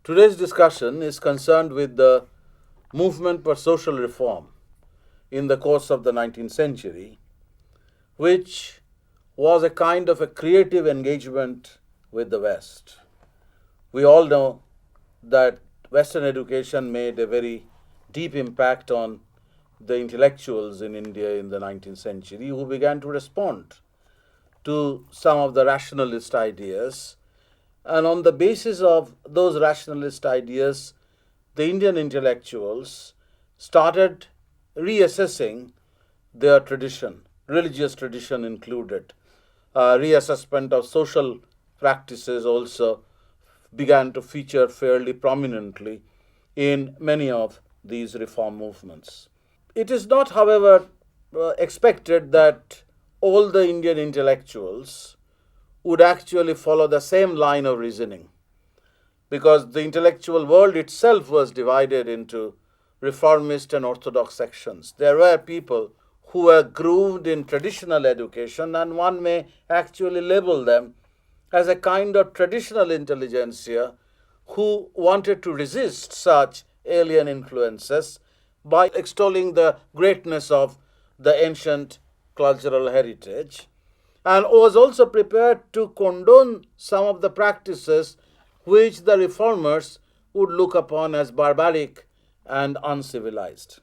Today's discussion is concerned with the movement for social reform in the course of the 19th century, which was a kind of a creative engagement with the West. We all know that Western education made a very deep impact on the intellectuals in India in the 19th century who began to respond to some of the rationalist ideas. And on the basis of those rationalist ideas, the Indian intellectuals started reassessing their tradition, religious tradition included. Reassessment of social practices also began to feature fairly prominently in many of these reform movements. It is not, however, expected that all the Indian intellectuals would actually follow the same line of reasoning, because the intellectual world itself was divided into reformist and orthodox sections. There were people who were grooved in traditional education, and one may actually label them as a kind of traditional intelligentsia who wanted to resist such alien influences by extolling the greatness of the ancient cultural heritage, and was also prepared to condone some of the practices which the reformers would look upon as barbaric and uncivilized.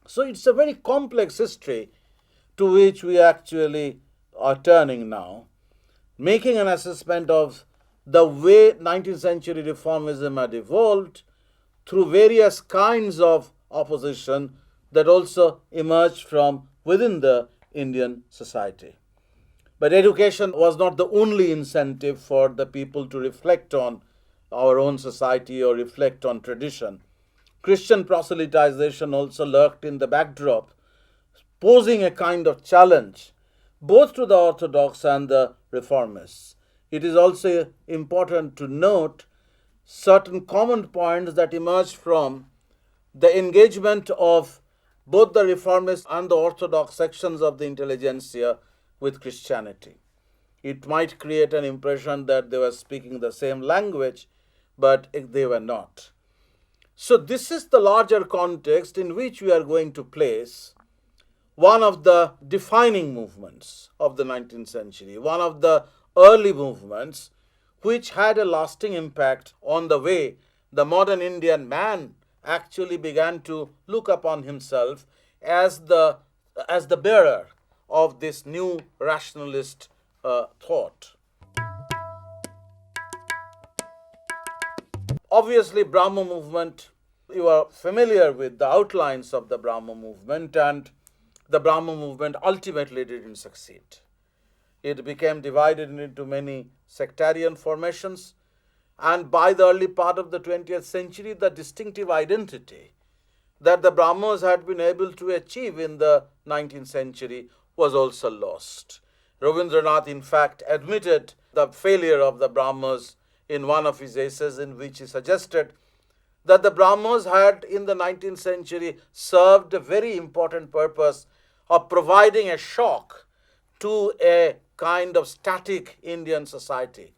So it's a very complex history to which we actually are turning now, making an assessment of the way 19th century reformism had evolved through various kinds of opposition that also emerged from within the Indian society. But education was not the only incentive for the people to reflect on our own society or reflect on tradition. Christian proselytization also lurked in the backdrop, posing a kind of challenge both to the orthodox and the reformists. It is also important to note certain common points that emerged from the engagement of both the reformist and the orthodox sections of the intelligentsia with Christianity. It might create an impression that they were speaking the same language, but they were not. So, this is the larger context in which we are going to place one of the defining movements of the 19th century, one of the early movements which had a lasting impact on the way the modern Indian man actually began to look upon himself as the bearer of this new rationalist thought. Obviously, Brahmo movement, you are familiar with the outlines of the Brahmo movement, and the Brahmo movement ultimately didn't succeed. It became divided into many sectarian formations, and by the early part of the 20th century, the distinctive identity that the Brahmos had been able to achieve in the 19th century was also lost. Rabindranath, in fact, admitted the failure of the Brahmos in one of his essays, in which he suggested that the Brahmos had in the 19th century served a very important purpose of providing a shock to a kind of static Indian society.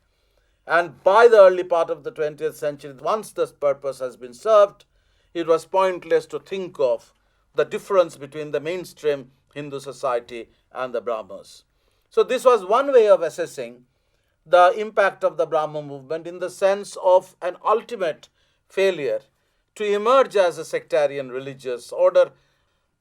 And by the early part of the 20th century, once this purpose has been served, it was pointless to think of the difference between the mainstream Hindu society and the Brahmos. So this was one way of assessing the impact of the Brahmo movement in the sense of an ultimate failure to emerge as a sectarian religious order.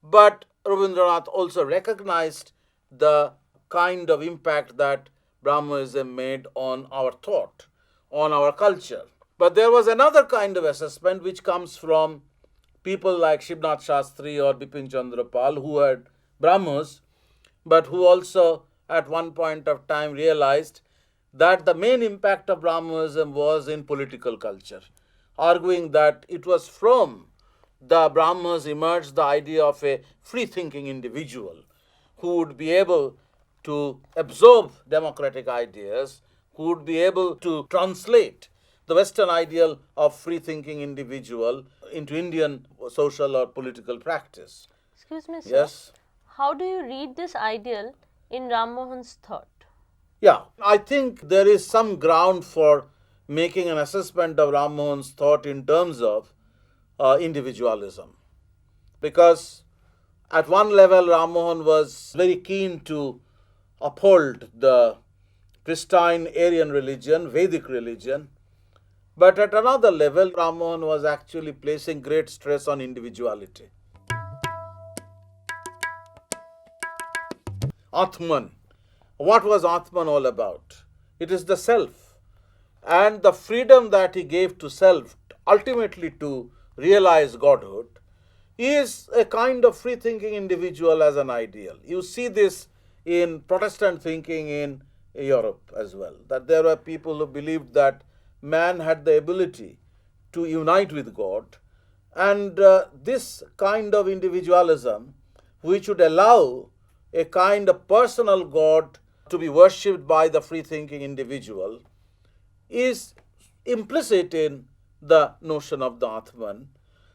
But Rabindranath also recognized the kind of impact that Brahmoism made on our thought, on our culture. But there was another kind of assessment which comes from people like Shivnath Shastri or Bipin Chandra Pal, who were Brahmos, but who also at one point of time realized that the main impact of Brahmoism was in political culture, arguing that it was from the Brahmos emerged the idea of a free-thinking individual who would be able to absorb democratic ideas, who would be able to translate the Western ideal of free-thinking individual into Indian social or political practice. Excuse me, sir. Yes? How do you read this ideal in Rammohan's thought? Yeah, I think there is some ground for making an assessment of Rammohan's thought in terms of individualism. Because at one level, Rammohan was very keen to uphold the pristine Aryan religion, Vedic religion, but at another level, Rammohan was actually placing great stress on individuality. Atman. What was Atman all about? It is the self. And the freedom that he gave to self, ultimately to realize Godhood, is a kind of free-thinking individual as an ideal. You see this in Protestant thinking in Europe as well, that there were people who believed that man had the ability to unite with God, and this kind of individualism, which would allow a kind of personal God to be worshipped by the free-thinking individual, is implicit in the notion of the Atman.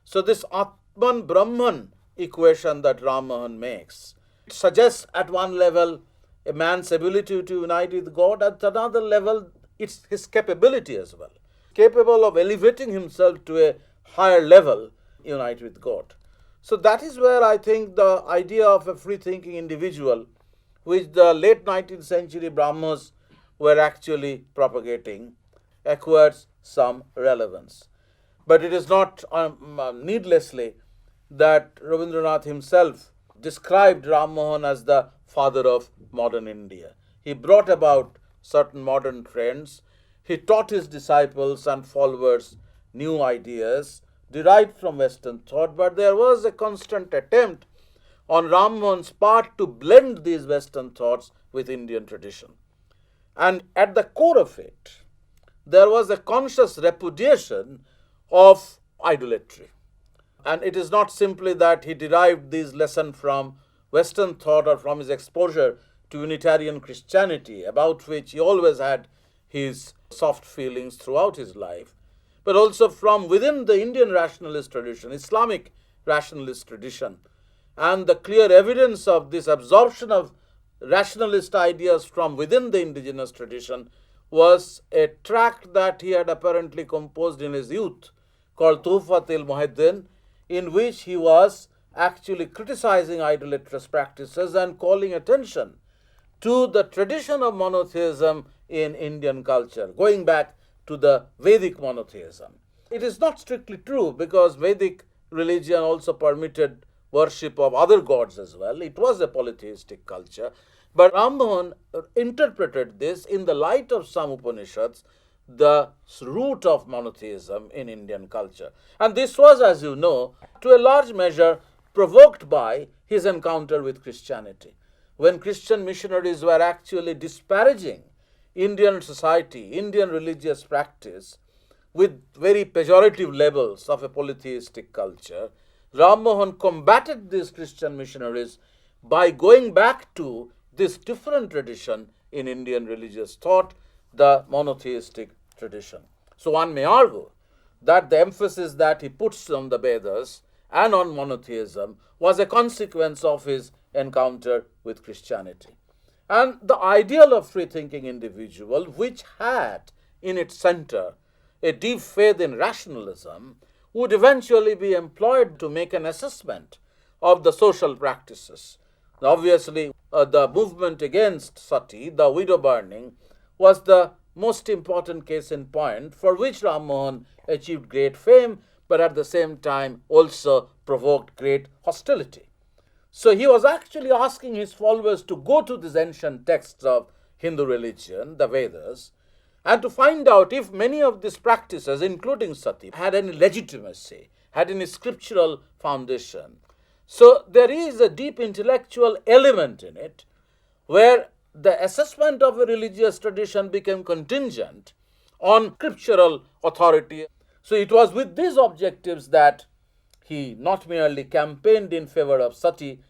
So this Atman-Brahman equation that Rammohan makes suggests at one level a man's ability to unite with God, at another level it's his capability as well, capable of elevating himself to a higher level, unite with God. So that is where I think the idea of a free-thinking individual, which the late 19th century Brahmos were actually propagating, acquires some relevance. But it is not needlessly that Rabindranath himself described Rammohan as the father of modern India. He brought about certain modern trends. He taught his disciples and followers new ideas derived from Western thought, but there was a constant attempt on Rammohan's part to blend these Western thoughts with Indian tradition. And at the core of it, there was a conscious repudiation of idolatry. And it is not simply that he derived these lessons from Western thought or from his exposure to Unitarian Christianity, about which he always had his soft feelings throughout his life, but also from within the Indian rationalist tradition, Islamic rationalist tradition. And the clear evidence of this absorption of rationalist ideas from within the indigenous tradition was a tract that he had apparently composed in his youth called Tuhfat-il-Muhiddin, in which he was actually criticizing idolatrous practices and calling attention to the tradition of monotheism in Indian culture, going back to the Vedic monotheism. It is not strictly true, because Vedic religion also permitted worship of other gods as well. It was a polytheistic culture. But Rammohan interpreted this in the light of some Upanishads, the root of monotheism in Indian culture. And this was, as you know, to a large measure provoked by his encounter with Christianity. When Christian missionaries were actually disparaging Indian society, Indian religious practice, with very pejorative labels of a polytheistic culture, Rammohan combated these Christian missionaries by going back to this different tradition in Indian religious thought, the monotheistic tradition. So one may argue that the emphasis that he puts on the Vedas and on monotheism was a consequence of his encounter with Christianity. And the ideal of free-thinking individual, which had in its center a deep faith in rationalism, would eventually be employed to make an assessment of the social practices. Obviously, the movement against sati, the widow burning, was the most important case in point, for which Rammohan achieved great fame, but at the same time also provoked great hostility. So he was actually asking his followers to go to these ancient texts of Hindu religion, the Vedas, and to find out if many of these practices, including sati, had any legitimacy, had any scriptural foundation. So there is a deep intellectual element in it, where the assessment of a religious tradition became contingent on scriptural authority. So it was with these objectives that he not merely campaigned in favor of sati,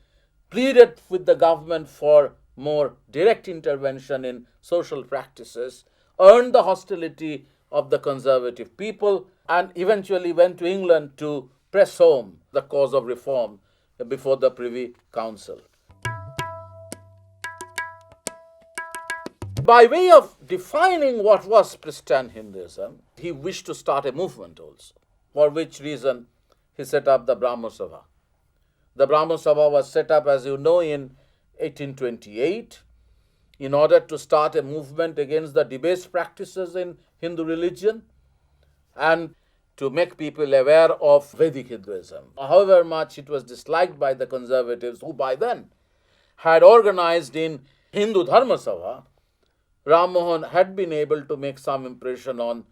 pleaded with the government for more direct intervention in social practices, earned the hostility of the conservative people, and eventually went to England to press home the cause of reform before the Privy Council. By way of defining what was pristine Hinduism, he wished to start a movement also, for which reason he set up the Brahmo Samaj. The Brahmo Samaj was set up, as you know, in 1828 in order to start a movement against the debased practices in Hindu religion and to make people aware of Vedic Hinduism. However much it was disliked by the conservatives, who by then had organized in Hindu Dharma Sabha, Rammohan had been able to make some impression on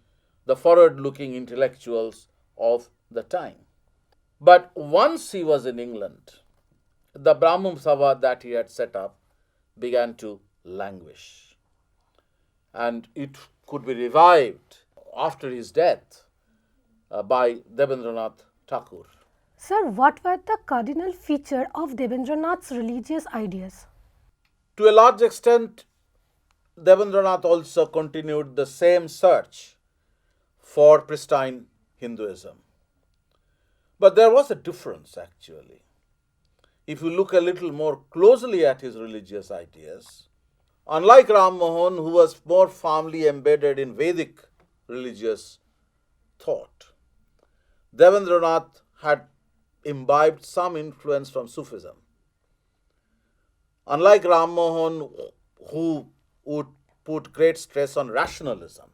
the forward-looking intellectuals of the time. But once he was in England, the Brahmo Samaj that he had set up began to languish. And it could be revived after his death by Debendranath Tagore. Sir, what were the cardinal features of Debendranath's religious ideas? To a large extent, Debendranath also continued the same search for pristine Hinduism. But there was a difference actually. If you look a little more closely at his religious ideas, unlike Rammohan, who was more firmly embedded in Vedic religious thought, Debendranath had imbibed some influence from Sufism. Unlike Rammohan, who would put great stress on rationalism,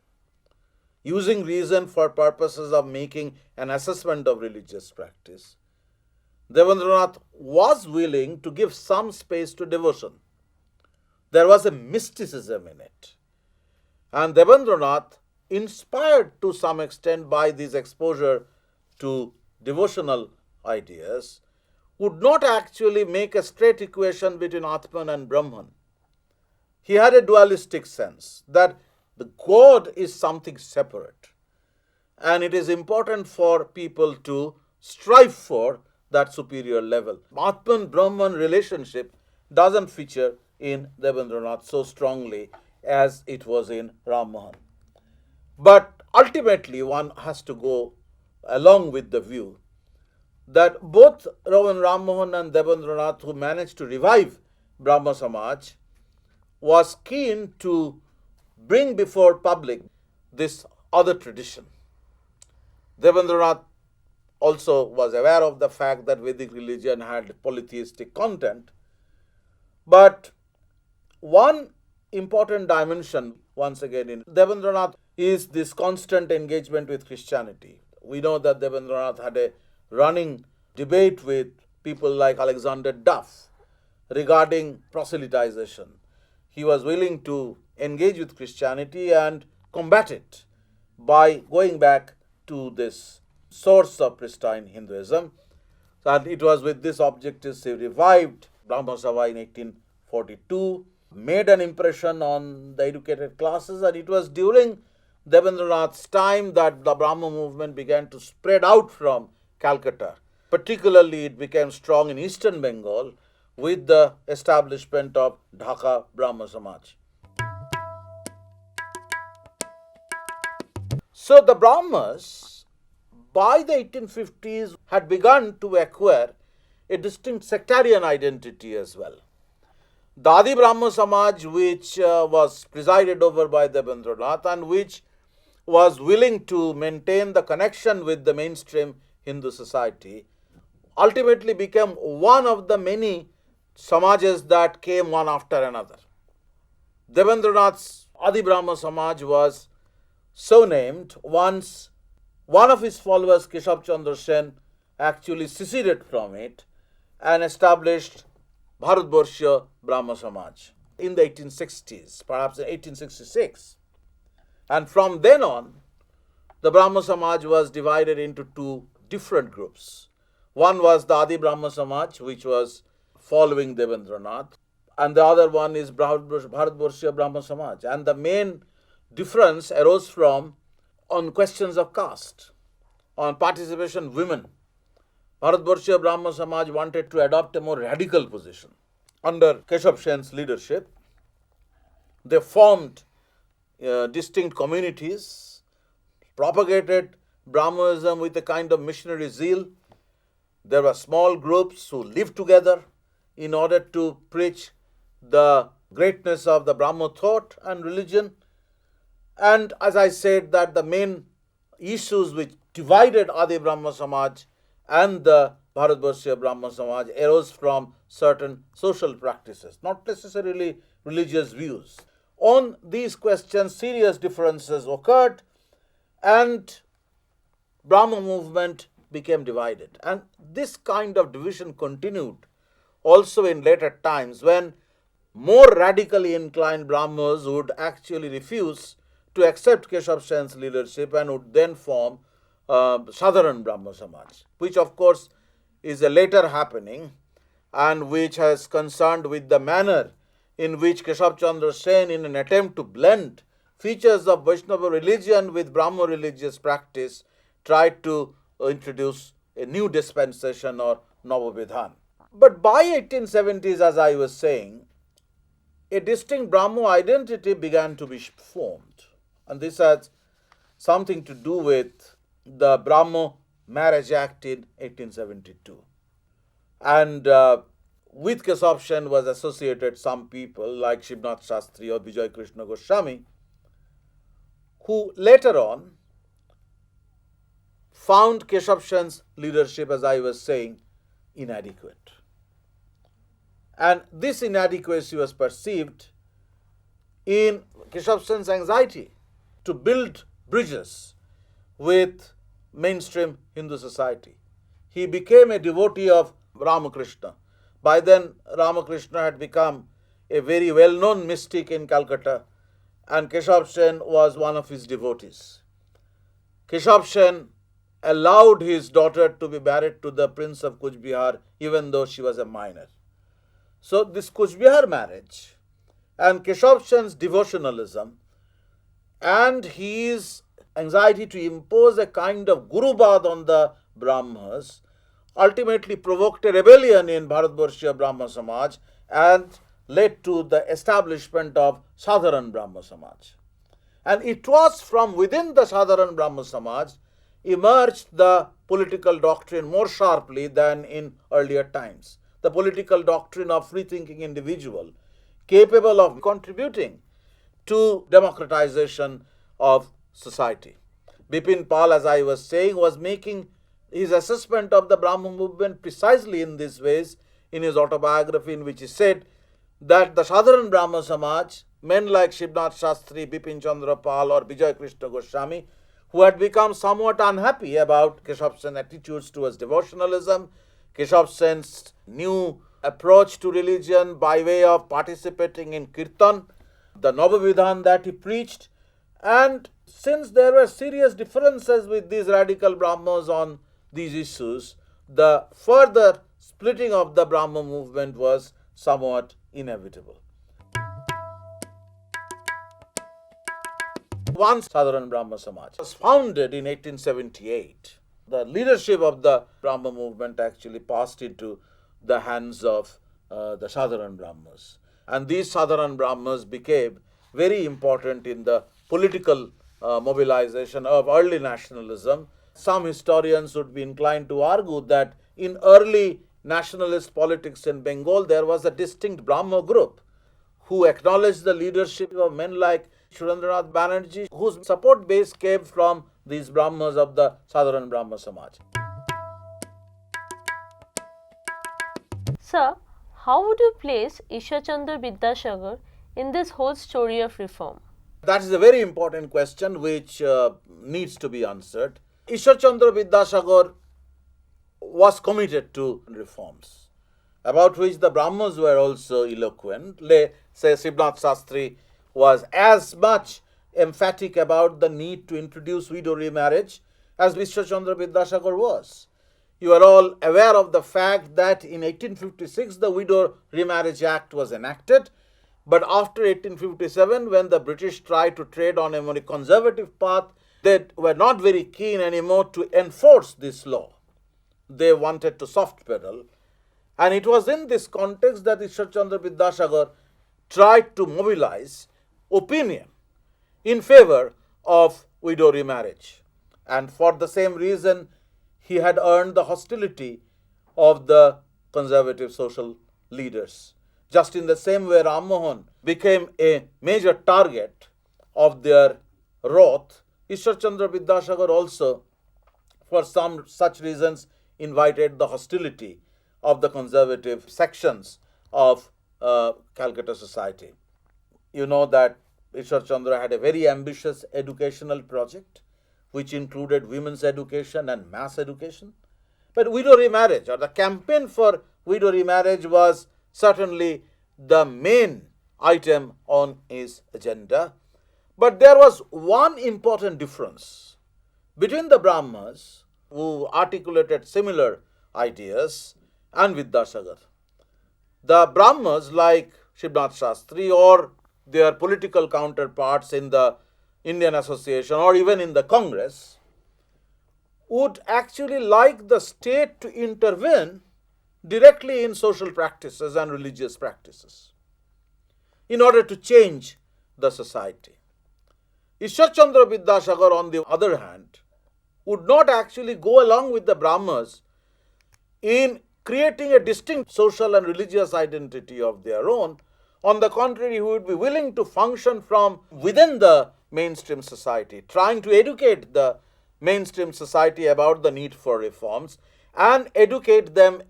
using reason for purposes of making an assessment of religious practice, Debendranath was willing to give some space to devotion. There was a mysticism in it. And Debendranath, inspired to some extent by this exposure to devotional ideas, would not actually make a straight equation between Atman and Brahman. He had a dualistic sense that the God is something separate, and it is important for people to strive for that superior level. Atman-Brahman relationship doesn't feature in Debendranath so strongly as it was in Rammohan. But ultimately, one has to go along with the view that both Rammohan and Debendranath, who managed to revive Brahmo Samaj, was keen to bring before public this other tradition. Debendranath also was aware of the fact that Vedic religion had polytheistic content, but one important dimension, once again, in Debendranath is this constant engagement with Christianity. We know that Debendranath had a running debate with people like Alexander Duff regarding proselytization. He was willing to engage with Christianity and combat it by going back to this source of pristine Hinduism. And it was with this objective he revived Brahmo Samaj in 1842, made an impression on the educated classes, and it was during Debendranath's time that the Brahmo movement began to spread out from Calcutta. Particularly, it became strong in eastern Bengal with the establishment of Dhaka Brahmo Samaj. So the Brahmas, by the 1850s, had begun to acquire a distinct sectarian identity as well. The Adi Brahmo Samaj, which was presided over by Debendranath and which was willing to maintain the connection with the mainstream Hindu society, ultimately became one of the many Samajas that came one after another. Debendranath's Adi Brahmo Samaj was so named once one of his followers, Ishwar Chandra Vidyasagar, actually seceded from it and established Bharatvarsha Brahmo Samaj in the 1860s, perhaps in 1866. And from then on, the Brahmo Samaj was divided into two different groups. One was the Adi Brahmo Samaj, which was following Debendranath, and the other one is Bharatvarsha Brahmo Samaj. And the main difference arose from on questions of caste, on participation of women. Bharatvarsha Brahmo Samaj wanted to adopt a more radical position. Under Keshav Sen's leadership, they formed distinct communities, propagated Brahmanism with a kind of missionary zeal. There were small groups who lived together in order to preach the greatness of the Brahmo thought and religion. And as I said, that the main issues which divided Adi Brahmo Samaj and the Bharatvarshiya Brahmo Samaj arose from certain social practices, not necessarily religious views. On these questions, serious differences occurred, and Brahmo movement became divided. And this kind of division continued also in later times, when more radically inclined Brahmos would actually refuse to accept Keshav Sen's leadership and would then form Sadharan Brahmo Samaj, which of course is a later happening and which has concerned with the manner in which Keshav Chandra Sen, in an attempt to blend features of Vaishnava religion with Brahmo religious practice, tried to introduce a new dispensation or Navavidhan. But by 1870s, as I was saying, a distinct Brahmo identity began to be formed. And this has something to do with the Brahmo Marriage Act in 1872. And with Keshav Sen was associated some people like Shivnath Shastri or Vijay Krishna Goswami, who later on found Keshav Sen's leadership, as I was saying, inadequate. And this inadequacy was perceived in Keshav Sen's anxiety to build bridges with mainstream Hindu society. He became a devotee of Ramakrishna. By then, Ramakrishna had become a very well-known mystic in Calcutta, and Keshav Sen was one of his devotees. Keshav Sen allowed his daughter to be married to the Prince of Kuch Bihar, even though she was a minor. So this Kuch Bihar marriage and Keshav Sen's devotionalism and his anxiety to impose a kind of Gurubad on the Brahmas ultimately provoked a rebellion in Bharatvarshiya Brahmo Samaj and led to the establishment of Sadharan Brahmo Samaj. And it was from within the Sadharan Brahmo Samaj emerged the political doctrine more sharply than in earlier times. The political doctrine of free-thinking individual capable of contributing to democratization of society. Bipin Pal, as I was saying, was making his assessment of the Brahmo movement precisely in these ways in his autobiography, in which he said that the Sadharan Brahmo Samaj, men like Shivnath Shastri, Bipin Chandra Pal or Vijay Krishna Goswami, who had become somewhat unhappy about Keshav Sen's attitudes towards devotionalism, Keshav Sen's new approach to religion by way of participating in Kirtan, the Navavidhan that he preached, and since there were serious differences with these radical Brahmos on these issues, the further splitting of the Brahmo movement was somewhat inevitable. Once Sadharan Brahmo Samaj was founded in 1878, the leadership of the Brahmo movement actually passed into the hands of the Sadharan Brahmos. And these Sadharan Brahmos became very important in the political mobilization of early nationalism. Some historians would be inclined to argue that in early nationalist politics in Bengal, there was a distinct Brahmo group who acknowledged the leadership of men like Surendranath Banerjee, whose support base came from these Brahmas of the Sadharan Brahmo Samaj. Sir, how would you place Ishwar Chandra Vidyasagar in this whole story of reform? That is a very important question which needs to be answered. Ishwar Chandra Vidyasagar was committed to reforms, about which the Brahmins were also eloquent. Say Shivnath Shastri was as much emphatic about the need to introduce widow remarriage as Ishwar Chandra Vidyasagar was. You are all aware of the fact that in 1856 the Widow Remarriage Act was enacted, but after 1857, when the British tried to tread on a more conservative path, they were not very keen anymore to enforce this law. They wanted to soft pedal, and it was in this context that Ishwar Chandra Vidyasagar tried to mobilize opinion in favor of widow remarriage, and for the same reason he had earned the hostility of the conservative social leaders. Just in the same way, Rammohan became a major target of their wrath, Ishwar Chandra Vidyasagar also, for some such reasons, invited the hostility of the conservative sections of Calcutta society. You know that Ishwar Chandra had a very ambitious educational project which included women's education and mass education. But widow remarriage, or the campaign for widow remarriage, was certainly the main item on his agenda. But there was one important difference between the Brahmas who articulated similar ideas and Vidyasagar. The Brahmas, like Shivnath Shastri or their political counterparts in the Indian Association or even in the Congress, would actually like the state to intervene directly in social practices and religious practices in order to change the society. Ishwar Chandra Vidyasagar, on the other hand, would not actually go along with the Brahmas in creating a distinct social and religious identity of their own. On the contrary, he would be willing to function from within the mainstream society, trying to educate the mainstream society about the need for reforms and educate them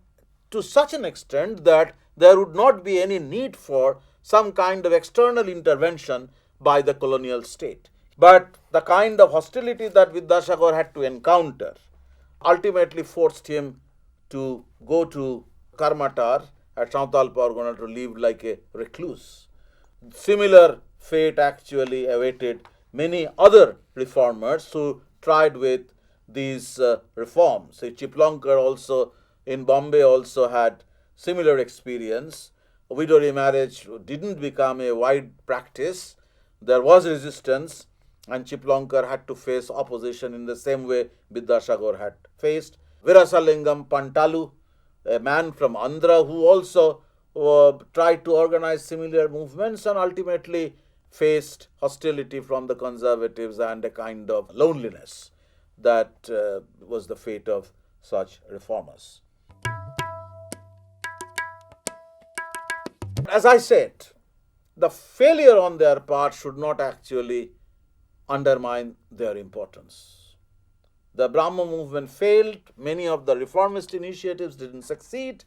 to such an extent that there would not be any need for some kind of external intervention by the colonial state. But the kind of hostility that Vidyasagar had to encounter ultimately forced him to go to Karmatar at Santal Pargana to live like a recluse. Similar fate actually awaited many other reformers who tried with these reforms. Chiplonkar also in Bombay also had similar experience. Widow remarriage didn't become a wide practice. There was resistance, and Chiplonkar had to face opposition in the same way Vidyasagar had faced. Virasalingam Pantalu, a man from Andhra who also tried to organize similar movements and ultimately faced hostility from the conservatives and a kind of loneliness. That was the fate of such reformers. As I said, the failure on their part should not actually undermine their importance. The Brahmo movement failed, many of the reformist initiatives didn't succeed,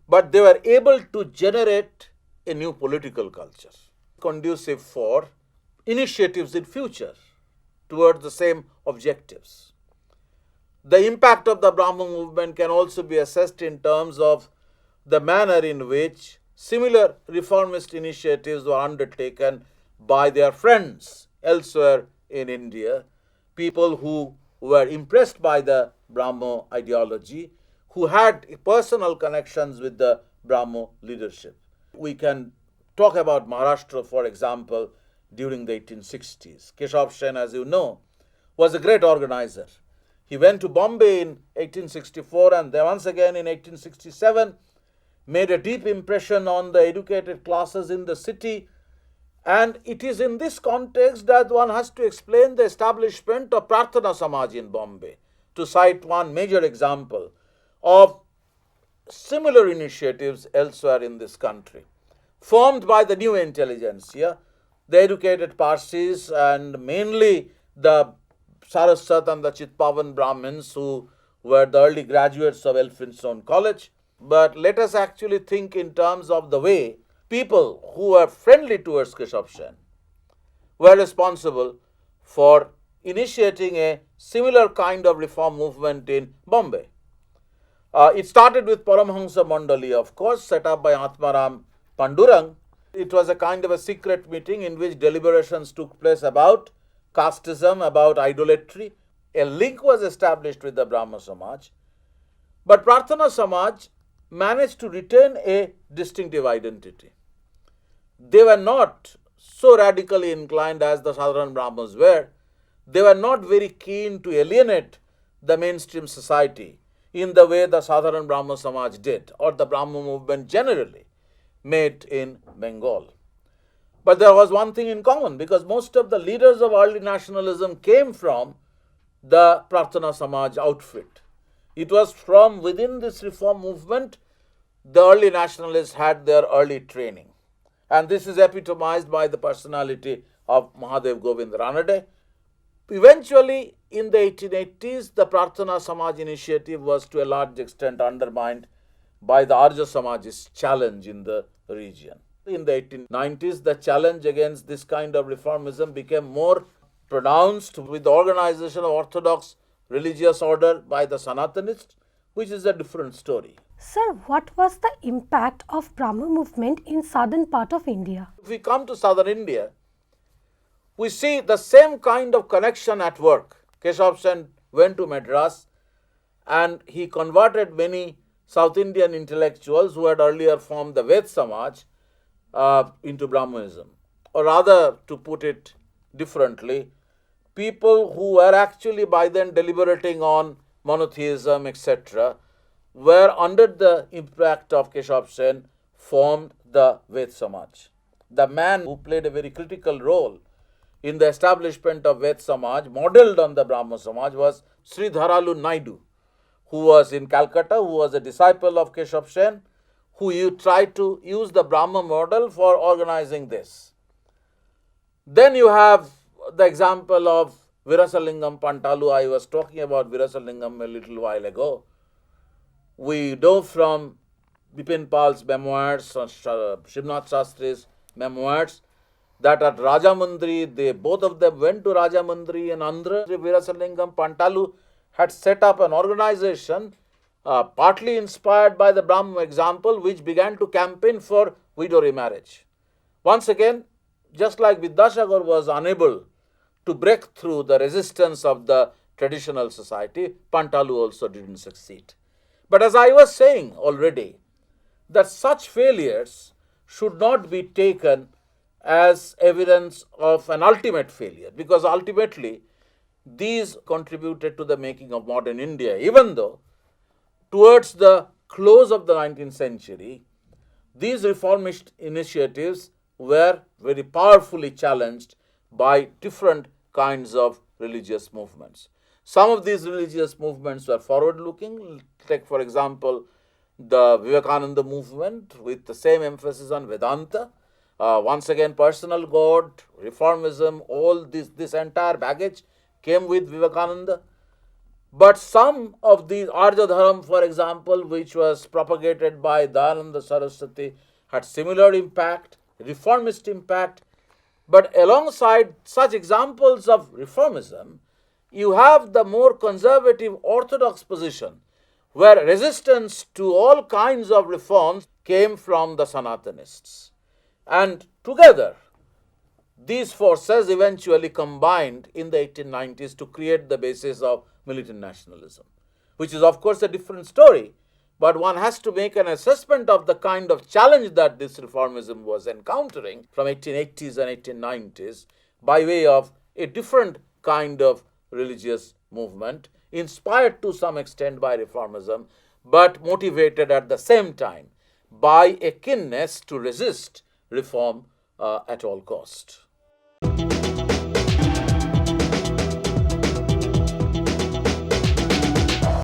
but they were able to generate a new political culture conducive for initiatives in future towards the same objectives. The impact of the Brahmo movement can also be assessed in terms of the manner in which similar reformist initiatives were undertaken by their friends elsewhere in India, people who were impressed by the Brahmo ideology, who had personal connections with the Brahmo leadership. We can talk about Maharashtra, for example, during the 1860s. Keshav Sen, as you know, was a great organizer. He went to Bombay in 1864 and then once again in 1867, made a deep impression on the educated classes in the city. And it is in this context that one has to explain the establishment of Prarthana Samaj in Bombay, to cite one major example of similar initiatives elsewhere in this country, formed by the new intelligentsia, the educated Parsis and mainly the Saraswat and the Chitpavan Brahmins who were the early graduates of Elphinstone College. But let us actually think in terms of the way people who were friendly towards Keshav Sen were responsible for initiating a similar kind of reform movement in Bombay. It started with Paramahamsa Mandali, of course, set up by Atmaram Pandurang. It was a kind of a secret meeting in which deliberations took place about casteism, about idolatry. A link was established with the Brahmo Samaj. But Prarthana Samaj managed to retain a distinctive identity. They were not so radically inclined as the Sadharan Brahmins were. They were not very keen to alienate the mainstream society in the way the Sadharan Brahmo Samaj did, or the Brahmo movement generally made in Bengal. But there was one thing in common, because most of the leaders of early nationalism came from the Prarthana Samaj outfit. It was from within this reform movement the early nationalists had their early training. And this is epitomized by the personality of Mahadev Govind Ranade. Eventually, in the 1880s, the Prarthana Samaj initiative was to a large extent undermined by the Arya Samaj's challenge in the region. In the 1890s, the challenge against this kind of reformism became more pronounced with the organization of orthodox religious order by the Sanatanists, which is a different story. Sir, what was the impact of Brahmo movement in southern part of India? If we come to southern India, we see the same kind of connection at work. Keshav Sen went to Madras and he converted many South Indian intellectuals who had earlier formed the Veda Samaj into Brahmanism. Or rather, to put it differently, people who were actually by then deliberating on monotheism, etc., were under the impact of Keshav Sen, formed the Veda Samaj. The man who played a very critical role in the establishment of Veda Samaj, modelled on the Brahmo Samaj, was Sridharalu Naidu, who was in Calcutta, who was a disciple of Keshav Sen, who tried to use the Brahmo model for organizing this. Then you have the example of Virasalingam Pantalu. I was talking about Virasalingam a little while ago. We know from Bipin Pal's memoirs, Shivnath Shastri's memoirs, that at Rajamundri, both of them went to Rajamundri and Andhra. Virasalingam Pantalu had set up an organization partly inspired by the Brahmo example, which began to campaign for widow remarriage. Once again, just like Vidyasagar was unable to break through the resistance of the traditional society, Pantalu also didn't succeed. But as I was saying already, that such failures should not be taken as evidence of an ultimate failure, because ultimately these contributed to the making of modern India, even though towards the close of the 19th century, these reformist initiatives were very powerfully challenged by different kinds of religious movements. Some of these religious movements were forward-looking. Take, for example, the Vivekananda movement with the same emphasis on Vedanta. Once again, personal God, reformism, all this entire baggage came with Vivekananda. But some of these, Arya Dharam, for example, which was propagated by Dayananda Saraswati, had similar impact, reformist impact. But alongside such examples of reformism, you have the more conservative orthodox position, where resistance to all kinds of reforms came from the Sanatanists. And together, these forces eventually combined in the 1890s to create the basis of militant nationalism, which is of course a different story, but one has to make an assessment of the kind of challenge that this reformism was encountering from 1880s and 1890s by way of a different kind of religious movement, inspired to some extent by reformism, but motivated at the same time by a keenness to resist reform at all cost.